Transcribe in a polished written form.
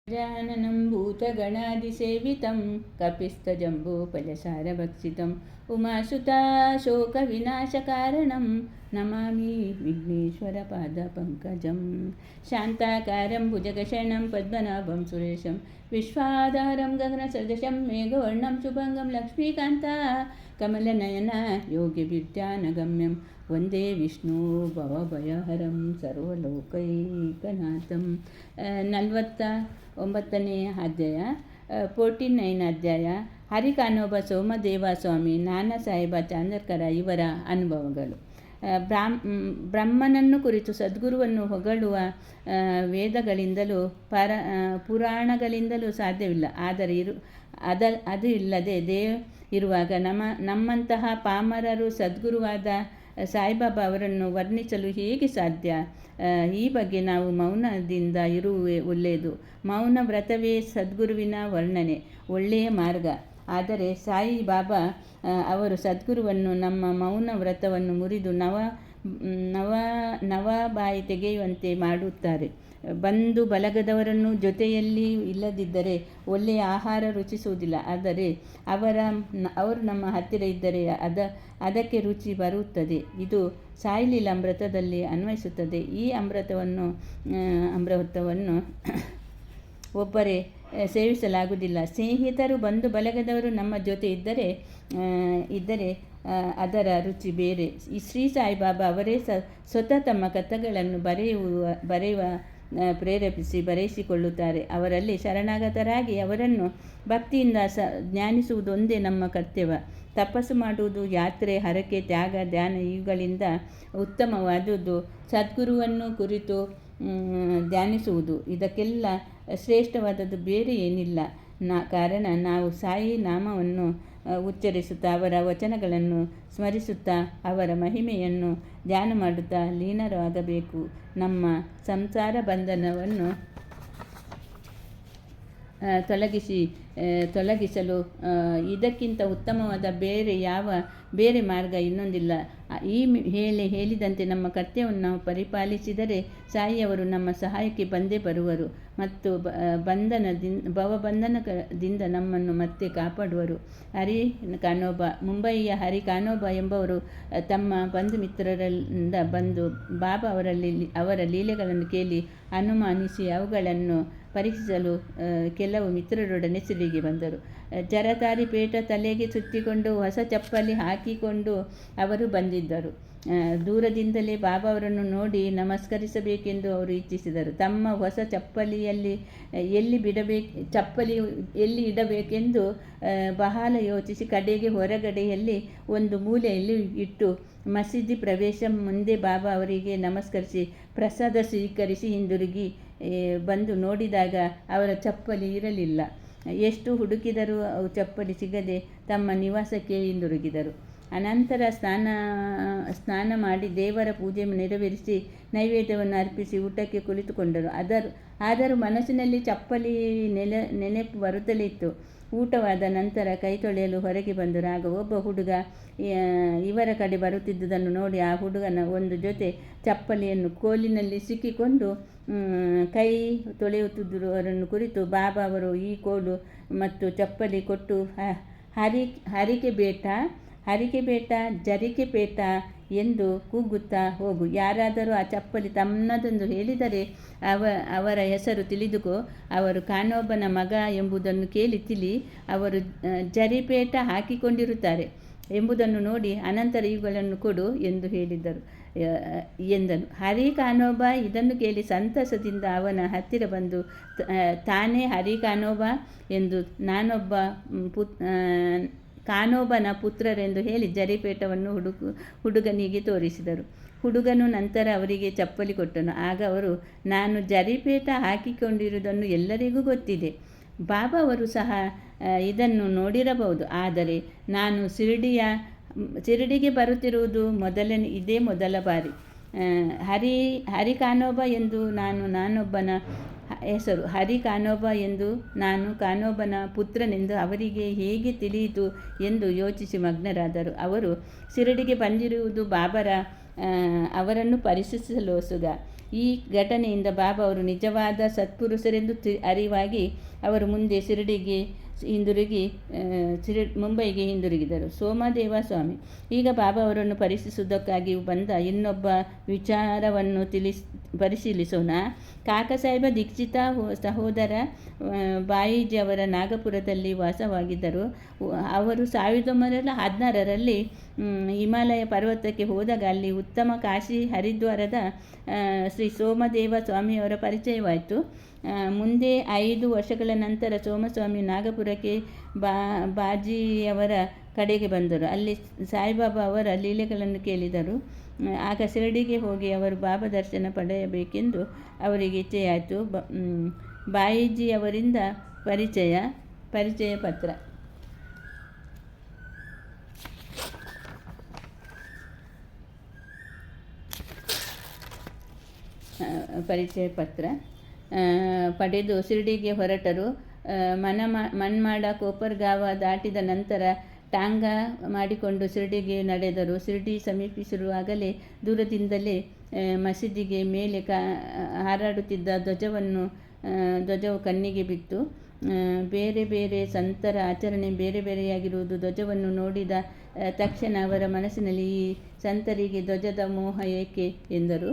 गजाननं भूतगणादिसेवितं कपिस्थजम्बूफलसारभक्षितम् उमासुताशोकविनाशकारणं नमामि विघ्नेश्वरपादपङ्कजं शान्ताकारं भुजगशयनं पद्मनाभं सुरेशं विश्वाधारं गगनसदृशं मेघवर्णं शुभङ्गं लक्ष्मीकान्ता कमलनयना योगिविद्यानगम्यं वन्दे विष्णु भवभयहरं ಸರ್ವಲೋಕೈಕನಾಥಂ. 49ನೇ ಅಧ್ಯಾಯ, 49 ಅಧ್ಯಾಯ. ಹರಿಕಾನೋಬ ಸೋಮದೇವ ಸ್ವಾಮಿ, ನಾನಾ ಸಾಹೇಬ ಚಾಂದರ್ಕರ ಇವರ ಅನುಭವಗಳು. ಬ್ರಹ್ಮನನ್ನು ಕುರಿತು ಸದ್ಗುರುವನ್ನು ಹೊಗಳುವ ವೇದಗಳಿಂದಲೂ ಪುರಾಣಗಳಿಂದಲೂ ಸಾಧ್ಯವಿಲ್ಲ. ಆದರೆ ಅದು ಇಲ್ಲದೆ ಇರುವಾಗ ನಮ್ಮಂತಹ ಪಾಮರರು ಸದ್ಗುರುವಾದ ಸಾಯಿಬಾಬಾ ಅವರನ್ನು ವರ್ಣಿಸಲು ಹೇಗೆ ಸಾಧ್ಯ? ಈ ಬಗ್ಗೆ ನಾವು ಮೌನದಿಂದ ಇರುವುದೇ ಒಳ್ಳೆಯದು. ಮೌನ ವ್ರತವೇ ಸದ್ಗುರುವಿನ ವರ್ಣನೆ, ಒಳ್ಳೆಯ ಮಾರ್ಗ. ಆದರೆ ಸಾಯಿಬಾಬಾ ಅವರು ಸದ್ಗುರುವನ್ನು ನಮ್ಮ ಮೌನ ವ್ರತವನ್ನು ಮುರಿದು ನವ ಬಾಯಿ ತೆಗೆಯುವಂತೆ ಮಾಡುತ್ತಾರೆ. ಬಂಧು ಬಳಗದವರನ್ನು ಜೊತೆಯಲ್ಲಿ ಇಲ್ಲದಿದ್ದರೆ ಒಳ್ಳೆಯ ಆಹಾರ ರುಚಿಸುವುದಿಲ್ಲ. ಆದರೆ ಅವರು ನಮ್ಮ ಹತ್ತಿರ ಇದ್ದರೆ ಅದಕ್ಕೆ ರುಚಿ ಬರುತ್ತದೆ. ಇದು ಸಾಯಿಲೀಲ ಅಮೃತದಲ್ಲಿ ಅನ್ವಯಿಸುತ್ತದೆ. ಈ ಅಮೃತವನ್ನು ಒಬ್ಬರೇ ಸೇವಿಸಲಾಗುವುದಿಲ್ಲ. ಸ್ನೇಹಿತರು, ಬಂಧು ಬಳಗದವರು ನಮ್ಮ ಜೊತೆ ಇದ್ದರೆ ಅದರ ರುಚಿ ಬೇರೆ. ಈ ಶ್ರೀ ಸಾಯಿಬಾಬಾ ಅವರೇ ಸ್ವತಃ ತಮ್ಮ ಕಥೆಗಳನ್ನು ಬರೆಯುವ ಪ್ರೇರೇಪಿಸಿ ಬರೆಸಿಕೊಳ್ಳುತ್ತಾರೆ. ಅವರಲ್ಲಿ ಶರಣಾಗತರಾಗಿ ಅವರನ್ನು ಭಕ್ತಿಯಿಂದ ಜ್ಞಾನಿಸುವುದೊಂದೇ ನಮ್ಮ ಕರ್ತವ್ಯ. ತಪಸ್ಸು ಮಾಡುವುದು, ಯಾತ್ರೆ, ಹರಕೆ, ತ್ಯಾಗ, ಧ್ಯಾನ ಇವುಗಳಿಂದ ಉತ್ತಮವಾದುದು ಸದ್ಗುರುವನ್ನು ಕುರಿತು ಧ್ಯಾನಿಸುವುದು. ಇದಕ್ಕೆಲ್ಲ ಶ್ರೇಷ್ಠವಾದದ್ದು ಬೇರೆ ಏನಿಲ್ಲ. ಕಾರಣ ನಾವು ಸಾಯಿ ನಾಮವನ್ನು ಉಚ್ಚರಿಸುತ್ತಾ, ಅವರ ವಚನಗಳನ್ನು ಸ್ಮರಿಸುತ್ತಾ, ಅವರ ಮಹಿಮೆಯನ್ನು ಧ್ಯಾನ ಮಾಡುತ್ತಾ ಲೀನರಾಗಬೇಕು. ನಮ್ಮ ಸಂಸಾರ ಬಂಧನವನ್ನು ತೊಲಗಿಸಲು ಇದಕ್ಕಿಂತ ಉತ್ತಮವಾದ ಬೇರೆ ಮಾರ್ಗ ಇನ್ನೊಂದಿಲ್ಲ. ಈ ಹೇಳಿದಂತೆ ನಮ್ಮ ಕರ್ತವ್ಯವನ್ನು ನಾವು ಪರಿಪಾಲಿಸಿದರೆ ಸಾಯಿಯವರು ನಮ್ಮ ಸಹಾಯಕ್ಕೆ ಬಂದೇ ಬರುವರು ಮತ್ತು ಭವಬಂಧನದಿಂದ ನಮ್ಮನ್ನು ಮತ್ತೆ ಕಾಪಾಡುವರು. ಹರಿ ಕಾನೋಬ. ಮುಂಬಯಿಯ ಹರಿ ಕಾನೋಬ ಎಂಬವರು ತಮ್ಮ ಬಂಧು ಮಿತ್ರರಿಂದ ಬಂದು ಬಾಬಾ ಅವರ ಲೀಲೆಗಳನ್ನು ಕೇಳಿ ಅನುಮಾನಿಸಿ ಅವುಗಳನ್ನು ಪರೀಕ್ಷಿಸಲು ಕೆಲವು ಮಿತ್ರರೊಡನೆ ಸಿರಿಗಿ ಬಂದರು. ಜರತಾರಿ ಪೇಟ ತಲೆಗೆ ಸುತ್ತಿಕೊಂಡು ಹೊಸ ಚಪ್ಪಲಿ ಹಾಕಿಕೊಂಡು ಅವರು ಬಂದಿದ್ದರು. ದೂರದಿಂದಲೇ ಬಾಬಾ ಅವರನ್ನು ನೋಡಿ ನಮಸ್ಕರಿಸಬೇಕೆಂದು ಅವರು ಇಚ್ಛಿಸಿದರು. ತಮ್ಮ ಹೊಸ ಚಪ್ಪಲಿ ಎಲ್ಲಿ ಇಡಬೇಕೆಂದು ಬಹಳ ಯೋಚಿಸಿ ಕಡೆಗೆ ಹೊರಗಡೆಯಲ್ಲಿ ಒಂದು ಮೂಲೆಯಲ್ಲಿ ಇಟ್ಟು ಮಸೀದಿ ಪ್ರವೇಶ ಮುಂದೆ ಬಾಬಾ ಅವರಿಗೆ ನಮಸ್ಕರಿಸಿ ಪ್ರಸಾದ ಸ್ವೀಕರಿಸಿ ಹಿಂದಿರುಗಿ ಬಂದು ನೋಡಿದಾಗ ಅವರ ಚಪ್ಪಲಿ ಇರಲಿಲ್ಲ. ಎಷ್ಟು ಹುಡುಕಿದರೂ ಅವು ಚಪ್ಪಲಿ ಸಿಗದೆ ತಮ್ಮ ನಿವಾಸಕ್ಕೆ ಹಿಂದಿರುಗಿದರು. ಅನಂತರ ಸ್ನಾನ ಮಾಡಿ ದೇವರ ಪೂಜೆ ನೆರವೇರಿಸಿ ನೈವೇದ್ಯವನ್ನು ಅರ್ಪಿಸಿ ಊಟಕ್ಕೆ ಕುಳಿತುಕೊಂಡರು. ಆದರೂ ಮನಸ್ಸಿನಲ್ಲಿ ಚಪ್ಪಲಿ ನೆನಪು ಬರುತ್ತಲೇ ಇತ್ತು. ಊಟವಾದ ನಂತರ ಕೈ ತೊಳೆಯಲು ಹೊರಗೆ ಬಂದರು. ಆಗ ಒಬ್ಬ ಹುಡುಗ ಇವರ ಕಡೆ ಬರುತ್ತಿದ್ದುದನ್ನು ನೋಡಿ ಆ ಹುಡುಗನ ಒಂದು ಜೊತೆ ಚಪ್ಪಲಿಯನ್ನು ಕೋಲಿನಲ್ಲಿ ಸಿಕ್ಕಿಕೊಂಡು ಕೈ ತೊಳೆಯುತ್ತಿದ್ದವರನ್ನು ಕುರಿತು ಬಾಬಾ ಅವರು ಈ ಕೋಲು ಮತ್ತು ಚಪ್ಪಲಿ ಕೊಟ್ಟು ಹರಿಕೆ ಬೇಟ ಜರಿಕೆ ಪೇಟ ಎಂದು ಕೂಗುತ್ತಾ ಹೋಗು. ಯಾರಾದರೂ ಆ ಚಪ್ಪಲಿ ತಮ್ಮದೆಂದು ಹೇಳಿದರೆ ಅವರ ಹೆಸರು ತಿಳಿದುಕೋ. ಅವರು ಕಾನೋಬನ ಮಗ ಎಂಬುದನ್ನು ಕೇಳಿ ಅವರು ಜರಿಪೇಟ ಹಾಕಿಕೊಂಡಿರುತ್ತಾರೆ ಎಂಬುದನ್ನು ನೋಡಿ ಅನಂತರ ಇವುಗಳನ್ನು ಕೊಡು ಎಂದು ಎಂದನು. ಹರಿ ಕಾನೋಬ ಇದನ್ನು ಕೇಳಿ ಸಂತಸದಿಂದ ಅವನ ಹತ್ತಿರ ಬಂದು ತಾನೇ ಹರಿ ಕಾನೋಬ ಎಂದು ಕಾನೋಬನ ಪುತ್ರರೆಂದು ಹೇಳಿ ಜರಿಪೇಟವನ್ನು ಹುಡುಗನಿಗೆ ತೋರಿಸಿದರು. ಹುಡುಗನು ನಂತರ ಅವರಿಗೆ ಚಪ್ಪಲಿ ಕೊಟ್ಟನು. ಆಗ ಅವರು, ನಾನು ಜರಿಪೇಟ ಹಾಕಿಕೊಂಡಿರುವುದನ್ನು ಎಲ್ಲರಿಗೂ ಗೊತ್ತಿದೆ. ಬಾಬಾ ಅವರು ಸಹ ಇದನ್ನು ನೋಡಿರಬಹುದು. ಆದರೆ ನಾನು ಶಿರಡಿಗೆ ಬರುತ್ತಿರುವುದು ಇದೇ ಮೊದಲ ಬಾರಿ. ಹರಿ ಕಾನೋಬ ಎಂದು ನಾನೊಬ್ಬನ ಹೆಸರು. ಹರಿ ಕಾನೋಬ ಎಂದು ನಾನು ಕಾನೋಬನ ಪುತ್ರನೆಂದು ಅವರಿಗೆ ಹೇಗೆ ತಿಳಿಯಿತು ಎಂದು ಯೋಚಿಸಿ ಮಗ್ನರಾದರು. ಅವರು ಶಿರಡಿಗೆ ಬಂದಿರುವುದು ಅವರನ್ನು ಪರೀಕ್ಷಿಸಲು ಸುಗ. ಈ ಘಟನೆಯಿಂದ ಬಾಬಾ ಅವರು ನಿಜವಾದ ಸತ್ಪುರುಷರೆಂದು ಅರಿವಾಗಿ ಅವರು ಮುಂದೆ ಮುಂಬೈಗೆ ಹಿಂದಿರುಗಿದರು. ಸೋಮದೇವ ಸ್ವಾಮಿ ಈಗ ಬಾಬಾ ಅವರನ್ನು ಪರೀಕ್ಷಿಸುವುದಕ್ಕಾಗಿ ಬಂದ ಇನ್ನೊಬ್ಬ ವಿಚಾರವನ್ನು ಪರಿಶೀಲಿಸೋಣ. ಕಾಕಸಾಹೇಬ ದೀಕ್ಷಿತ ಸಹೋದರ ಬಾಯಿಜಿ ಅವರ ನಾಗಪುರದಲ್ಲಿ ವಾಸವಾಗಿದ್ದರು. ಅವರು 1916ರಲ್ಲಿ ಹಿಮಾಲಯ ಪರ್ವತಕ್ಕೆ ಹೋದಾಗ ಅಲ್ಲಿ ಉತ್ತಮ ಕಾಶಿ ಹರಿದ್ವಾರದ ಶ್ರೀ ಸೋಮದೇವ ಸ್ವಾಮಿಯವರ ಪರಿಚಯವಾಯಿತು. ಮುಂದೆ 5 ವರ್ಷಗಳ ನಂತರ ಸೋಮಸ್ವಾಮಿ ನಾಗಪುರಕ್ಕೆ ಬಾಜಿಯವರ ಕಡೆಗೆ ಬಂದರು. ಅಲ್ಲಿ ಸಾಯಿಬಾಬಾ ಅವರ ಲೀಲೆಗಳನ್ನು ಕೇಳಿದರು. ಆಗ ಶಿರಡಿಗೆ ಹೋಗಿ ಅವರು ಬಾಬಾ ದರ್ಶನ ಪಡೆಯಬೇಕೆಂದು ಅವರಿಗೆ ಇಚ್ಛೆಯಾಯಿತು. ಬಾಯಿಜಿ ಅವರಿಂದ ಪರಿಚಯ ಪತ್ರ. ಪಡೆದು ಶಿರಡಿಗೆ ಹೊರಟರು. ಮನ್ಮಾಡ ಕೋಪರ್ಗಾವ ದಾಟಿದ ನಂತರ ಟಾಂಗ ಮಾಡಿಕೊಂಡು ಶಿರಡಿಗೆ ನಡೆದರು. ಶಿರಡಿ ಸಮೀಪಿಸಿರುವಾಗಲೇ ದೂರದಿಂದಲೇ ಮಸೀದಿಗೆ ಮೇಲೆ ಹಾರಾಡುತ್ತಿದ್ದ ಧ್ವಜವು ಕಣ್ಣಿಗೆ ಬಿತ್ತು. ಬೇರೆ ಬೇರೆ ಸಂತರ ಆಚರಣೆ ಬೇರೆ ಬೇರೆಯಾಗಿರುವುದು ಧ್ವಜವನ್ನು ನೋಡಿದ ತಕ್ಷಣ ಅವರ ಮನಸ್ಸಿನಲ್ಲಿ ಈ ಸಂತರಿಗೆ ಧ್ವಜದ ಮೋಹ ಏಕೆ ಎಂದರು.